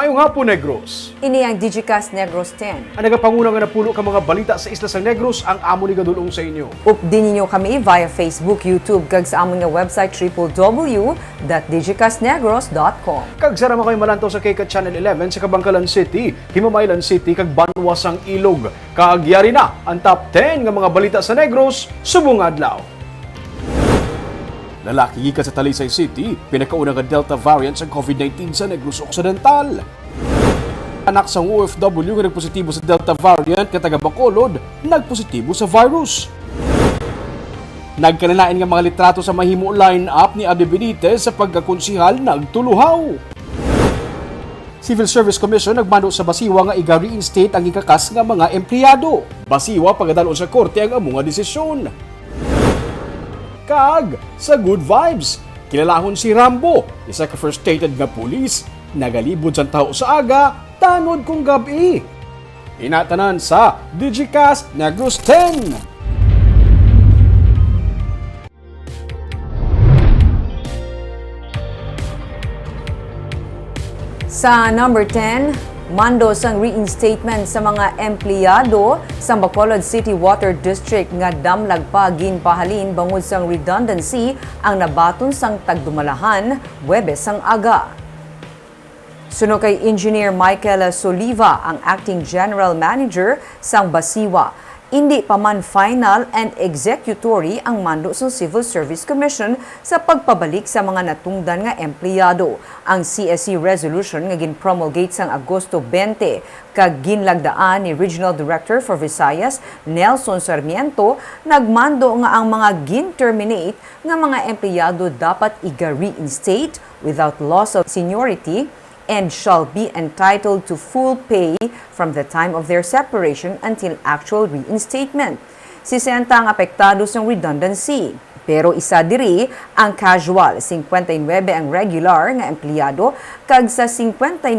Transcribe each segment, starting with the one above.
Maayong hapon, Negros. Ini ang Digicast Negros X. Ang nagapanguna nga napulo ka mga balita sa isla sang Negros ang amo ni gadulong sa inyo. Updin ninyo kami via Facebook, YouTube, kag sa among nga website www.digicastnegros.com. Kag sarama kayo malantaw sa Kika Channel 11 sa Kabangkalan City, Himamaylan City, kag Banwasang Ilog. Kaagyari na ang top 10 nga mga balita sa Negros subong adlaw. Lalaki gikan sa Talisay City, pinakauna nga Delta variant sa COVID-19 sa Negros Occidental. Anak sang OFW nga nagpositibo sa Delta variant nga taga Bacolod, nagpositibo sa virus. Nagkanalain nga mga litrato sa mahimo line-up ni Abby Benitez sa pagkakonsihal nagtuluhaw. Civil Service Commission nagmando sa Basiwa nga i-reinstate ang ikakas nga mga empleyado. Basiwa pagadalo sa korte ang among nga desisyon. Kag sa Good Vibes, kilalahon si Rambo, isa ka frustrated nga pulis, nagalibod sa tao sa aga, tanod kong gabi. Inatanan sa Digicast Negros X. Sa number 10, mando sang reinstatement sa mga empleyado sa Bacolod City Water District nga damlag pa ginpahalin bangod sang redundancy ang nabaton sang tagdumalahan Huwebes sang aga. Suno kay Engineer Michael Soliva, ang Acting General Manager sang Basiwa. Hindi pa man final and executory ang mando sa Civil Service Commission sa pagpabalik sa mga natungdan nga empleyado. Ang CSC resolution nga gin-promulgate sang Agosto 20 kag ginlagdaan ni Regional Director for Visayas Nelson Sarmiento, nagmando nga ang mga gin-terminate nga mga empleyado dapat i-reinstate without loss of seniority and shall be entitled to full pay from the time of their separation until actual reinstatement. 60 ang apektado sa redundancy. Pero isa diri ang casual, 59 ang regular nga empleyado, kag sa 59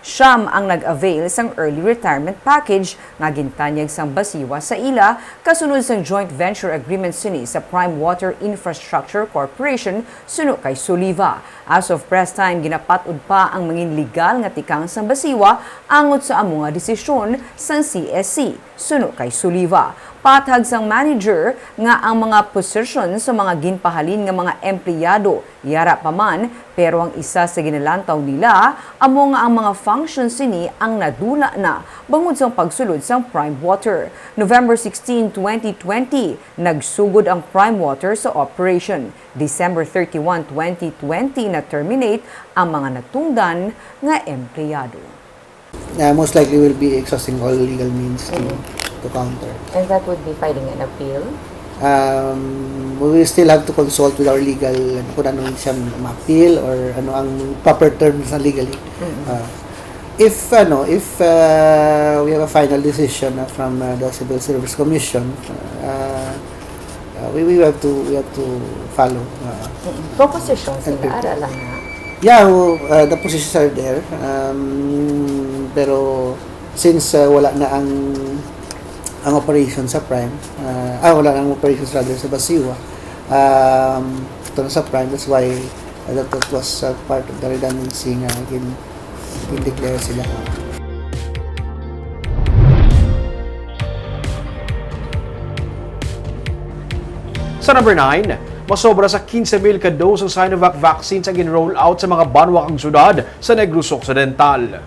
siyam ang nag-avail sang early retirement package nga gintanyag sang Basiwa sa ila kasunod sang joint venture agreement sini sa Prime Water Infrastructure Corporation suno kay Soliva. As of press time, ginapatud pa ang mga legal nga tikang sang Basiwa angot sa among nga desisyon sang CSC suno kay Soliva. Patag sang manager nga ang mga position sa mga ginpahalin nga mga empleyado yara pa man, pero ang isa sa ginalantaw nila amo nga ang mga functions sini ang nadula na bangod sang pagsulod sang Prime Water. November 16, 2020, nagsugod ang Prime Water sa operation. December 31, 2020, na-terminate ang mga natungdan nga empleyado. Most likely will be exhausting all legal means to counter. And that would be filing an appeal? We will still have to consult with our legal kung ano siya ma-appeal or ano ang proper terms na legally. If we have a final decision from the Civil Service Commission, we have to follow. Propositions sila lang na. Yeah, the positions are there. Pero since wala na ang operation sa Prime, wala na ang operations rather sa Basiwa, ito na sa Prime, that's why that was part of the redundancy nga in-declare sila. Sa number 9, masobra sa 15,000 ka dose ng Sinovac vaccines ang gin-roll out sa mga banwa kang syudad sa Negros Occidental.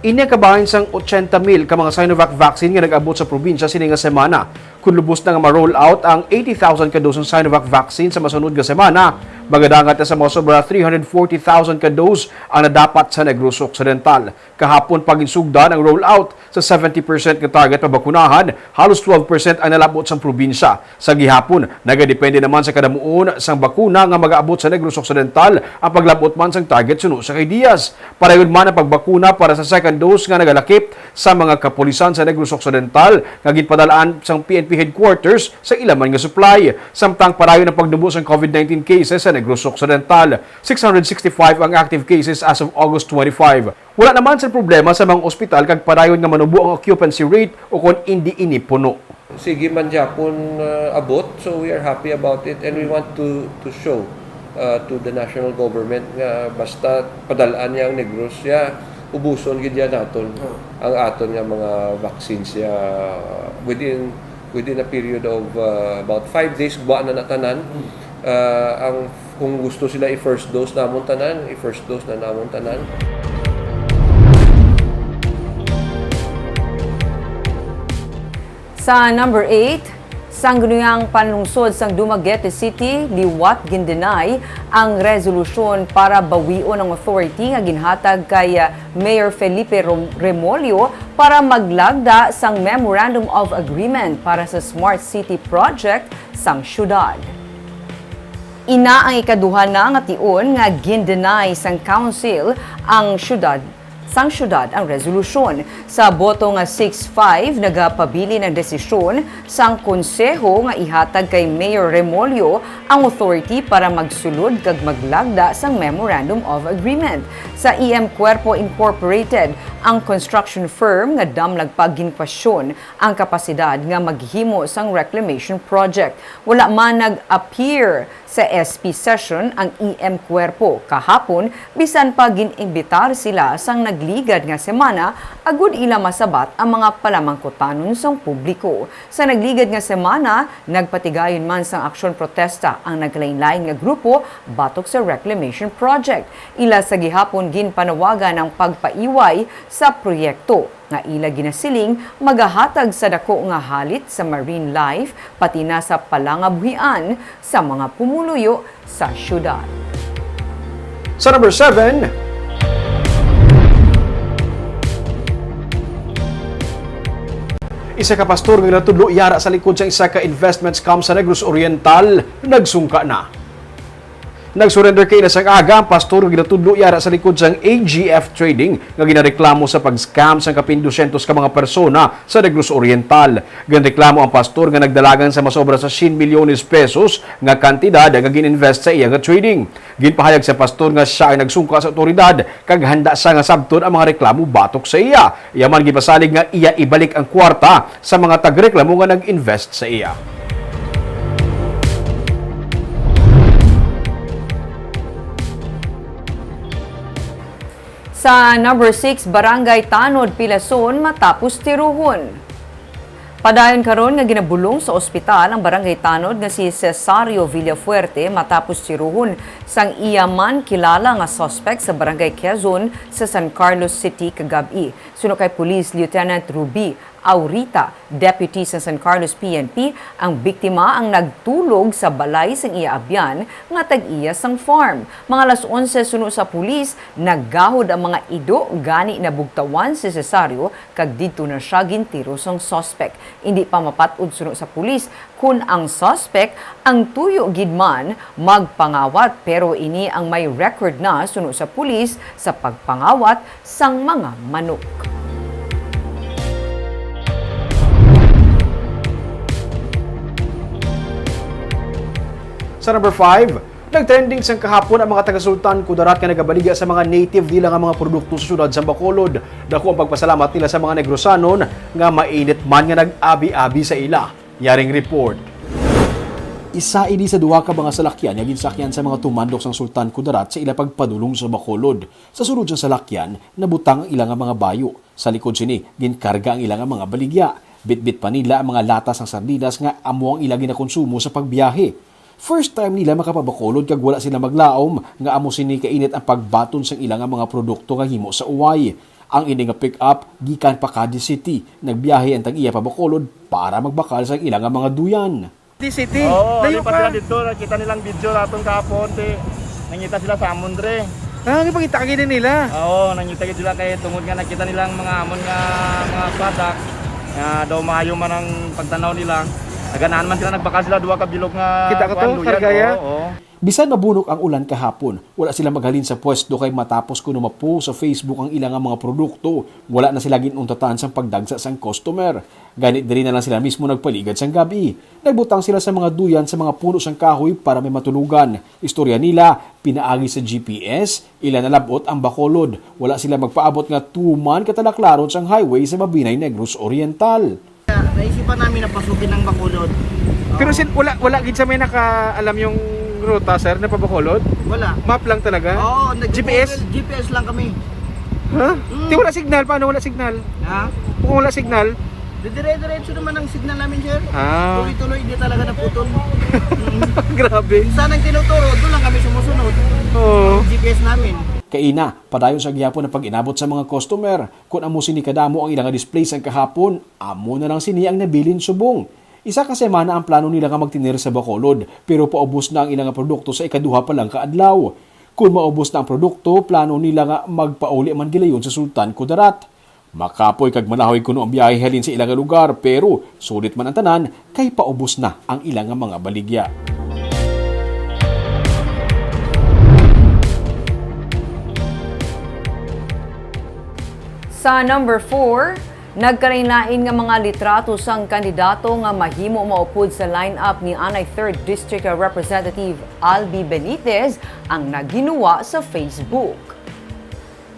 Inakabahin sang 80,000 ka mga Sinovac vaccine nga nag-abot sa probinsya sini nga semana. Kung lubos na nga ma-roll out ang 80,000 ka dose ng Sinovac vaccine sa masunod nga semana, magadangat na sa mga sobra 340,000 ka dose ang nadapat sa Negros Occidental. Kahapon paginsugdan ang rollout sa 70% nga target pabakunahan, halos 12% ang nalabot sa probinsya. Sa gihapon, nagadepende naman sa kadamuon sang bakuna nga mag-aabot sa Negros Occidental ang paglabot man sang target suno sa kay Diaz. Parayod man ang pagbakuna para sa second dose nga nagalakip sa mga kapulisan sa Negros Occidental nga ginpadalaan sang PNP headquarters sa ilaman nga supply. Samtang parayon ang pagdubo sa COVID-19 cases sa Negros Occidental. 665 ang active cases as of August 25. Wala naman sa problema sa mga ospital kag parayon nga manubo ang occupancy rate o kung hindi ini puno. Sige man Japon abot, so we are happy about it and we want to show to the national government nga basta padalaan niya ang Negros ya ubuson gid ya naton ang aton nga mga vaccines ya within a period of about 5 days buwa na natanan. Ang kung gusto sila i-first dose namon tanan, i-first dose na namon tanan. Sa number 8, sangguniang panlungsod sang Dumaguete City, liwat gindenay ang resolusyon para bawion ng authority nga ginhatag kay Mayor Felipe Remolio para maglagda sang Memorandum of Agreement para sa Smart City Project sang syudad. Ina ang ikaduha na nga tion nga gindenay sang council ang syudad ang resolusyon. Sa boto nga 6-5, nagapabili ng desisyon sang konseho nga ihatag kay Mayor Remolio ang authority para magsulod kag maglagda sang Memorandum of Agreement. Sa EM Cuerpo Incorporated, ang construction firm nga damlag pagginkwasyon ang kapasidad nga maghimo sang reclamation project. Wala man nag-appear sa SP session ang EM Cuerpo kahapon bisan pa gin-imbitar sila sang nagligad nga semana agud ila masabat ang mga palamangkutanon sang publiko. Sa nagligad nga semana, nagpatigayon man sang aksyon protesta ang naglain-lain nga grupo batok sa reclamation project. Ila sa gihapon ginpanawagan ang pagpaiway sa proyekto nga ila ginasiling magahatag sa dako nga halit sa marine life pati na sa palangabuhian sa mga pumuluyo sa syudad. Sa number 7, isa ka pastor nga natudlo yara sa likod sa isa ka investment scam sa Negros Oriental nagsungka na. Nag-surrender kay na sa aga ang pastor nga ginatudlo yara sa likod sang AGF Trading nga ginareklamo sa pag-scam sang kapin 200 ka mga persona sa Negros Oriental. Ginreklamo ang pastor nga nagdalagan sa masobra sa 100 milyones pesos nga kantidad nga gininvest sa iya nga trading. Ginpahayag sa pastor nga siya ay nagsungka sa otoridad kag handa sa nga sabton ang mga reklamo batok sa iya. Iya man gipasalig nga iya ibalik ang kwarta sa mga tagreklamo nga nag-invest sa iya. Sa number 6, Barangay Tanod, Pilason matapos tiruhon. Padayon karon nga ginabulong sa ospital ang Barangay Tanod nga si Cesario Villafuerte matapos tiruhon sang iya man kilala nga suspect sa Barangay Quezon sa San Carlos City kagabi. Suno kay Police Lieutenant Ruby Aurita, Deputy sa San Carlos PNP, ang biktima ang nagtulog sa balay sang iya abyan nga tag-iya sang farm. Mga alas 11 suno sa pulis, naggahod ang mga ido gani na bugtawan si Cesario kag didto na siya gintiro sang suspect. Hindi pa mapatud suno sa pulis kun ang suspect ang tuyo gid man magpangawat pero ini ang may record na suno sa pulis sa pagpangawat sang mga manok. Sa number 5, nagtrending sang kahapon ang mga taga-Sultan Kudarat nga nagabaliga sa mga native nila nga mga produkto sa syudad sa Bacolod. Dako ang pagpasalamat nila sa mga Negrosanon nga mainit man nga nag-abi-abi sa ila. Yaring report. Isa ini sa duha ka mga salakyan nga ginsakyan sa mga tumandok sang Sultan Kudarat sa ila pagpadulong sa Bacolod. Sa sulod sa salakyan, nabutang ang ilang mga bayo. Sa likod sini, ginkarga ang ilang mga baligya. Bitbit pa nila ang mga latas ng sardinas nga amo ang ilang ginakonsumo sa pagbiyahe. First time nila makapabakolod kag wala sila maglaom nga amo sini kainit ang pagbaton sang ilang mga produkto nga himo sa uway. Ang ini nga pick up gikan pa Cadiz City, nagbiyahe ang tag-iya pa Bacolod para magbakal sa ilang mga duyan. Cadiz City. Layo pa sila dito, nakita nilang video natin kahapon, nangita sila sa amon dre. Ipakita ka gini nila. Oo, nangita sila kay tungod nga nakita nilang mga amon nga mga product. Daw maayo man ang pagtanaw nila. Naganaan man sila, nagbakal sila duwa ka bilog nga Kita ko to, kargaya. Oo. Bisan mabunok ang ulan kahapon, wala sila maghalin sa pwesto kay matapos kuno mapost sa Facebook ang ilang mga produkto. Wala na sila ginuntatan sa pagdagsa sang customer. Ganit diri na lang sila mismo nagpaligad sang gabi. Nagbutang sila sa mga duyan sa mga puno sang kahoy para may matulugan. Istorya nila, pinaagi sa GPS, ila nalabot ang Bacolod. Wala sila magpaabot nga 2 man katalaklaron sang highway sa Mabinay, Negros Oriental. Naisipan namin na pasukin ng Bacolod. Pero wala gid sa may nakaalam yung ruta, sir, na pabakolod? Wala. Map lang talaga? Oo, GPS? GPS lang kami. Ha? Di wala signal. Paano wala signal? Ha? Kung wala signal? Dire-diretso naman ang signal namin, sir. Ah. Tuloy-tuloy, hindi talaga naputol. Grabe. Saan ang tinuturo, doon lang kami sumusunod. Oo. GPS namin. Kaina, padayon sa gyapon na pag-inabot sa mga customer. Kung amo sini kadamo ang ilang display sa kahapon, amo na lang sini ang nabilin subong. Isa ka semana ang plano nila nga magtinir sa Bacolod, pero paubos na ang ilang produkto sa ikaduha pa lang kaadlaw. Kung maubos na ang produkto, plano nila nga magpauli man gilayon sa Sultan Kudarat. Makapoy kag malahoy kuno ang biyahe halin sa ilang lugar, pero sulit man ang tanan kay paubos na ang ilang mga baligya. Sa number 4, nagkalain-lain nga mga litrato sang kandidato nga mahimo maupod sa lineup ni Anay 3rd District Representative Albi Benitez ang naginuwa sa Facebook.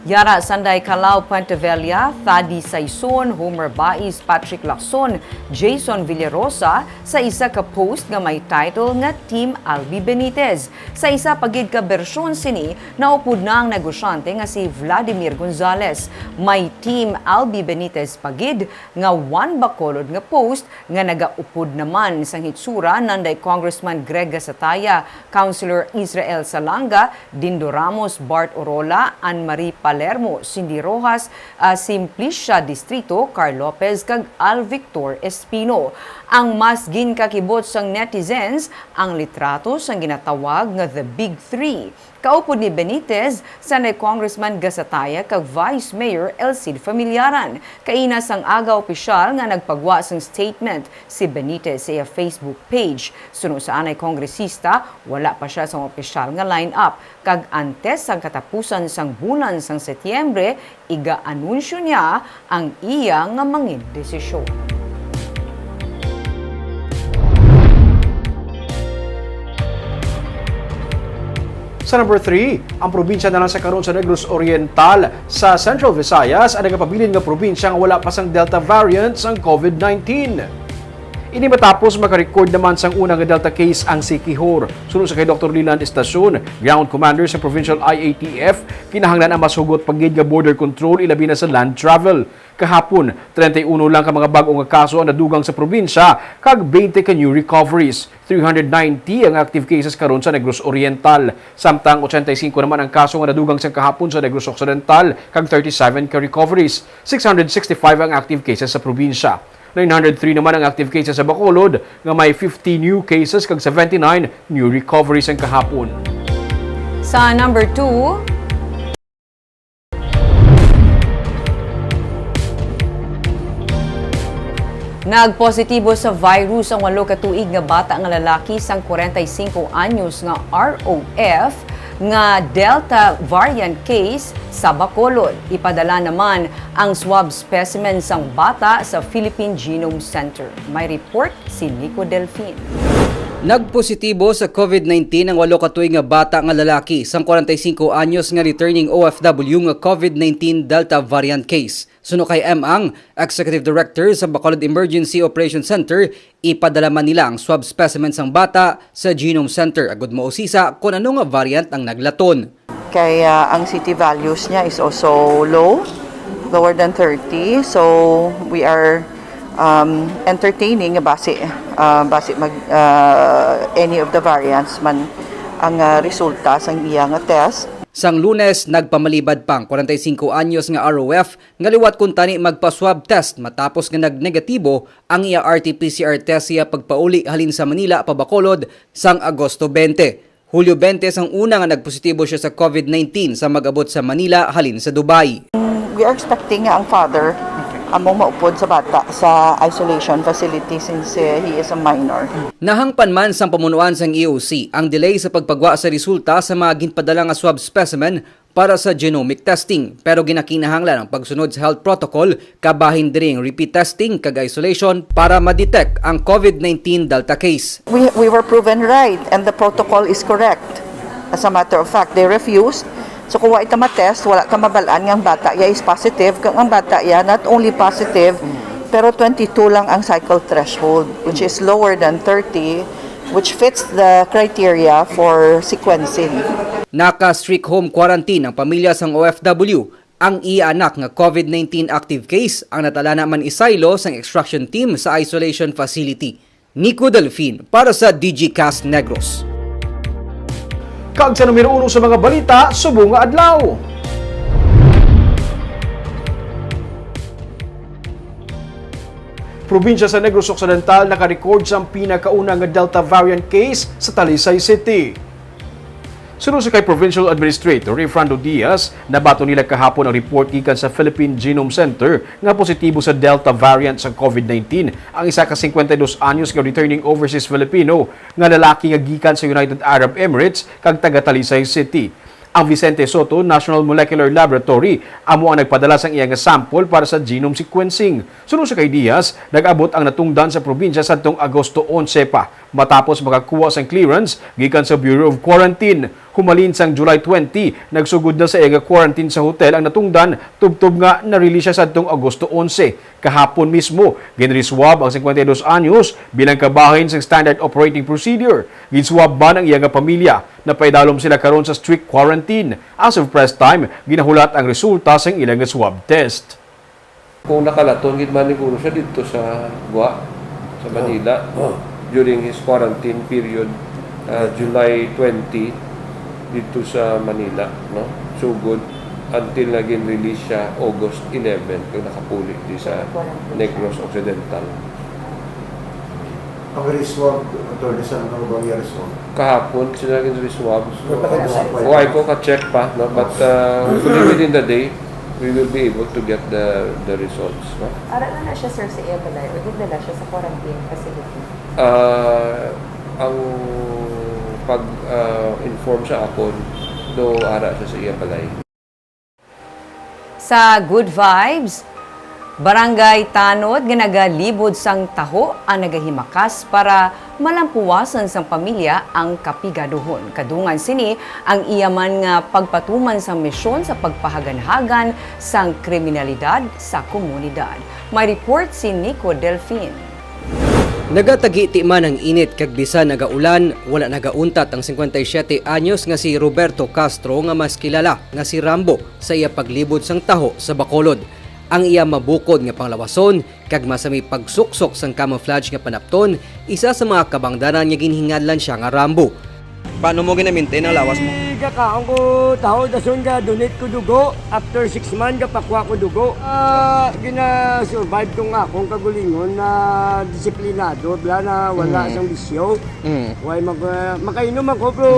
Yara Sanday Calao Puentevilla, Thadi Saison, Homer Baiz, Patrick Lacson, Jason Villarosa sa isa ka post nga may title nga Team Albi Benitez. Sa isa pagid ka bersyon sini, naupod na ang negosyante nga si Vladimir Gonzales. May Team Albi Benitez pagid nga one Bacolod nga post nga nagaupod naman sang hitsura nanday Congressman Greg Gasataya, Councilor Israel Salanga, Dindo Ramos, Bart Orola, Anne-Marie Palermo, Cindy Rojas, Simplicia Distrito, Carl Lopez, kag Al Victor Espino. Ang mas ginkakibot sang netizens ang litrato sang ginatawag nga The Big Three. Kaupod ni Benitez, sanay Congressman Gasataya kag Vice Mayor Elcid Familiaran. Kaina sang aga opisyal nga nagpagwa sang statement si Benitez sa Facebook page. Suno sa anay kongresista, wala pa siya sang opisyal nga line-up. Kag antes sang katapusan sang bulan sang Setyembre, iga-anunsyo niya ang iya nga mangin desisyon. Sa number 3, ang probinsya na lang sa karon sa Negros Oriental sa Central Visayas ang nagapabilin nga probinsya nga wala pa sang Delta variant sang COVID-19. Ini matapos makarecord naman sang unang Delta case ang Siquijor. Sunod sa kay Dr. Leland Estacion, Ground Commander sa Provincial IATF, kinahanglan ang masugot pagid nga border control ilabi na sa land travel. Kahapon, 31 lang ka mga bagong kaso ang nadugang sa probinsya, kag 20 ka new recoveries. 390 ang active cases karon sa Negros Oriental. Samtang 85 naman ang kaso nga nadugang sa kahapon sa Negros Occidental, kag 37 ka recoveries. 665 ang active cases sa probinsya. 903 naman ang active cases sa Bacolod, nga may 50 new cases kag 79 new recoveries ang kahapon. Sa number 2, nagpositibo sa virus ang 8 ka tuig nga bata nga lalaki sang 45 anyos nga ROF nga Delta variant case sa Bacolod. Ipadala naman ang swab specimen sang bata sa Philippine Genome Center. May report si Nico Delfin. Nagpositibo sa COVID-19 ang 8 ka tuig nga bata nga lalaki sang 45 anyos nga returning OFW nga COVID-19 Delta variant case. Suno kay ang Executive Director sa Bacolod Emergency Operations Center, ipadala man nila ang swab specimen sang bata sa Genome Center. Agud mausisa kung ano nga variant ang naglaton. Kaya ang city values niya is also low, lower than 30. So we are entertaining base any of the variants man ang resulta sang iya nga test. Sang Lunes, nagpamalibad pang 45 anyos nga ROF nga liwat kun tani magpa-swab test matapos nga nagnegatibo ang iya RT-PCR test siya pagpauli halin sa Manila pa Bacolod sang Agosto 20. Hulyo 20 sang una nga nagpositibo siya sa COVID-19 sa mag-abot sa Manila halin sa Dubai. We are expecting nga ang father among maupod sa bata sa isolation facility since he is a minor. Nahangpan man sang pamunuan sang EOC ang delay sa pagpagwa sa resulta sa mga ginpadala nga swab specimen para sa genomic testing, pero ginakinahanglan ang pagsunod sa health protocol kabahin diri ang repeat testing kag isolation para ma-detect ang COVID-19 Delta case. We were proven right and the protocol is correct. As a matter of fact, they refused. So kung wala ita ma-test, wala ka mabalaan nga ang bata ya is positive. Kung ang bata ya not only positive, pero 22 lang ang cycle threshold, which is lower than 30. which fits the criteria for sequencing. Naka-strict home quarantine ang pamilya sang OFW. Ang iya-anak nga COVID-19 active case ang natala naman isaylo sang extraction team sa isolation facility. Nico Delfin para sa Digicast Negros. Kag sa numero 1 sa mga balita, subong nga adlaw. Probinsya sa Negros Occidental naka-record sa pinakaunang nga Delta variant case sa Talisay City. Sunod sa kay Provincial Administrator Efrando Diaz, nabato nila kahapon ang report gikan sa Philippine Genome Center nga positibo sa Delta variant sa COVID-19 ang isa ka 52 anyos nga returning overseas Filipino nga lalaki nga gikan sa United Arab Emirates kag taga Talisay City. Ang Vicente Soto National Molecular Laboratory amo ang nagpadala sang iyang sample para sa genome sequencing. Sunod sa kay Diaz, nag-abot ang natungdan sa probinsya sa Agosto 11 pa matapos makakuha sang clearance gikan sa Bureau of Quarantine. Humalin sang July 20, nagsugod na sa iyang quarantine sa hotel ang natungdan tubtob nga na-release siya sa Agosto 11. Kahapon mismo, ginriswab ang 52 anyos bilang kabahin sa standard operating procedure. Ginswab ba ng iyang pamilya na paidalom sila karon sa strict quarantine. As of press time, ginahulat ang resulta sa ilang swab test. Kung nakalaton, gitmaniguro siya dito sa Gua, sa Manila, during his quarantine period, July 20, dito sa Manila, no? So good until naging release siya August 11 kung nakapuli di sa Negros Occidental. Ang reswab, attorney, saan ang bang reswab? Kahapon sila naging reswab. Huwag ko ka-check pa, no? But hopefully within the day, we will be able to get the results. No? Ara na siya, sir, sa Ebalay o higdala siya sa quarantine facility? Ang pag-inform sa akon, do ara siya sa iya balay. Sa Good Vibes, Barangay Tanod nga nagalibod sang taho ang nagahimakas para malampuwasan sang pamilya ang kapigaduhon. Kadungan sini ang iyaman nga pagpatuman sang misyon sa pagpahaganhagan sang kriminalidad sa komunidad. May report si Nico Delfin. Nagatagiti man ang init kag bisan nagaulan, wala nagauntat ang 57 anyos nga si Roberto Castro nga mas kilala nga si Rambo sa iya paglibod sang taho sa Bacolod. Ang iya mabukod nga panglawason kag masami pagsuksok sang camouflage nga panapton, isa sa mga kabangdanan nga ginhingadlan siya nga Rambo. Paano mo gina-maintain ang lawas mo? Kakaon ko taho dason nga donate ko dugo after 6 months ka pakwa ko dugo. Gina-survive ko nga akong kagulingon na disiplinado bla na wala sang bisyo. Way makainom ako pero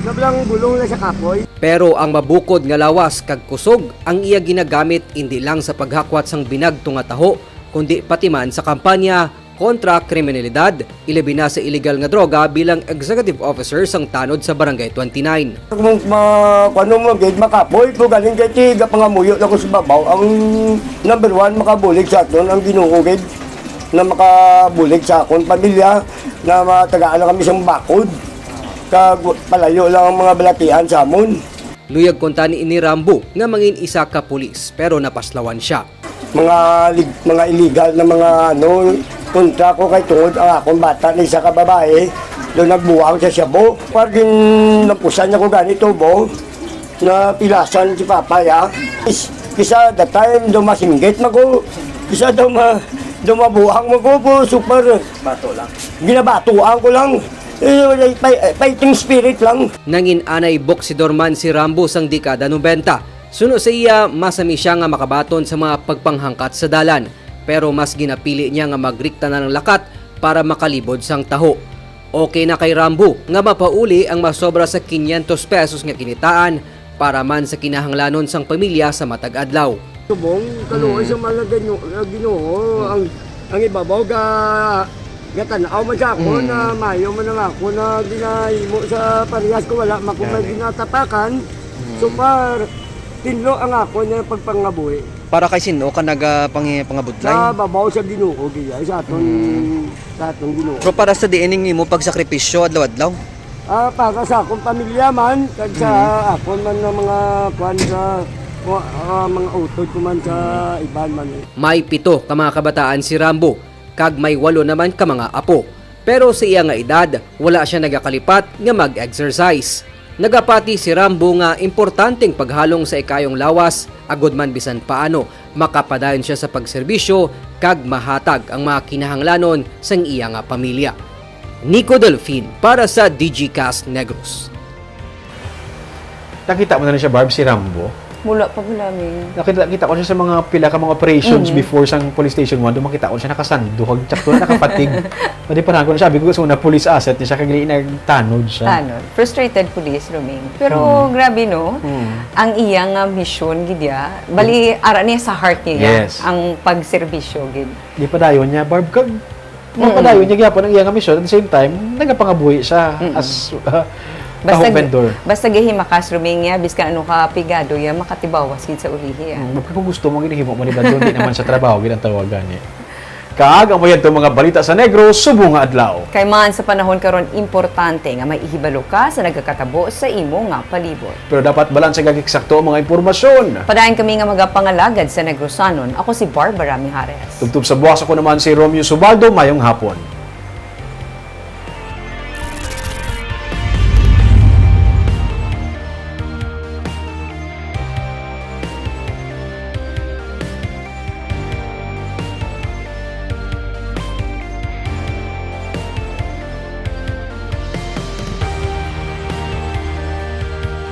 nablang bulong na sa kapoy. Pero ang mabukod nga lawas kag kusog ang iya ginagamit hindi lang sa paghakwat sang binagto nga taho kundi pati man sa kampanya kontra kriminalidad, ilabi na sa illegal nga droga bilang executive officer sang tanod sa Barangay 29. Kung ano mo gid makapoy ko galing kay tiga pangamuyo na ko sa babaw. Ang number 1 makabulig sa aton ang Ginoo gid na makabulig sa akon pamilya na matagaan na kami sa bakod. Kag palayo lang ang mga balatian sa amon. Luyag konta ni Rambo nga mangin isa ka pulis pero napaslawan siya. Mga illegal na mga kontra ko kay tungod ang akong bata na isa ka babae doon nagbuwang sa Shabu. Parang napusan niya ko ganito bo na pilasan si Papa ya. Kisa that time daw masinggit na ko. Kisa daw mabuhang mo ko po super. Bato lang. Ginabatuan ko lang. Fighting spirit lang. Nangin anay boksidor man si Rambo sang dekada 90. Suno sa iya, masami siya nga makabaton sa mga pagpanghangkat sa dalan. Pero mas ginapili niya nga magrikta na ng lakat para makalibod sang taho. Okay na kay Rambo nga mapauli ang masobra sa 500 pesos nga kinitaan para man sa kinahanglanon sang pamilya sa matag adlaw. Subong, kaluoy sa mga Ginoo, ang ibabaw gatanaw man sa ako na mayo man lang ako na ginahimo sa parehas ko wala makumay ginatapakan. So tinlo ang ako na pagpangabuhi. Para kay sino ka nagapangabudlay? Sa babaw sa Ginoo giya sa aton Ginoo. Pero para sa diening mo pagsakripisyo adlaw-adlaw? Para sa akong pamilya man kag sa akon man na mga kwan sa mga utod ko man sa iban man. May 7 ka mga kabataan si Rambo, kag may 8 naman ka mga apo. Pero sa iya nga edad, wala siya nagakalipat nga mag-exercise. Nagapati si Rambo nga importanteng paghalong sa ikayong lawas, agod man bisan paano, makapadayon siya sa pagserbisyo kag mahatag ang mga kinahanglanon sang iya nga pamilya. Nico Delfin para sa Digicast Negros. Nakita mo na siya, Barb, si Rambo? Mula pa po namin. Nakita ko siya sa mga pila ka mga operations before sang police station 1. Doon makita ko siya nakasando, tsakto na nakapatig. Pwede pa ko na sabi ko na police asset niya siya, kagli nagtanod siya. Tanod. Frustrated police, Roming. Pero grabe, no? Ang iyang mission, gidya, bali, ara niya sa heart niya, Yes. ang pagserbisyo, gid. Di pa dayon niya, Barb, mapadayon niya gyapon ang iyang mission. At the same time, nagapangabuhi siya as vendor. Basta gihimakas, Roming, ya, biskan ano ka pigado, ya, makatibawas gid sa ulihi, ya. Kung gusto mo, ginihimo mo nila doon, di naman sa trabaho, ginang tawagan niya. Kaag ang mayan mga balita sa Negros, subong nga adlaw. Kay man sa panahon karon importante nga may ihibalo ka sa nagakatabo sa imo nga palibot. Pero dapat balanse kag eksakto ang mga impormasyon. Padayon kami nga magapangalagad sa Negrosanon. Ako si Barbara Mijares. Tugtub sa buwas ako naman si Romeo Subaldo, mayong hapon.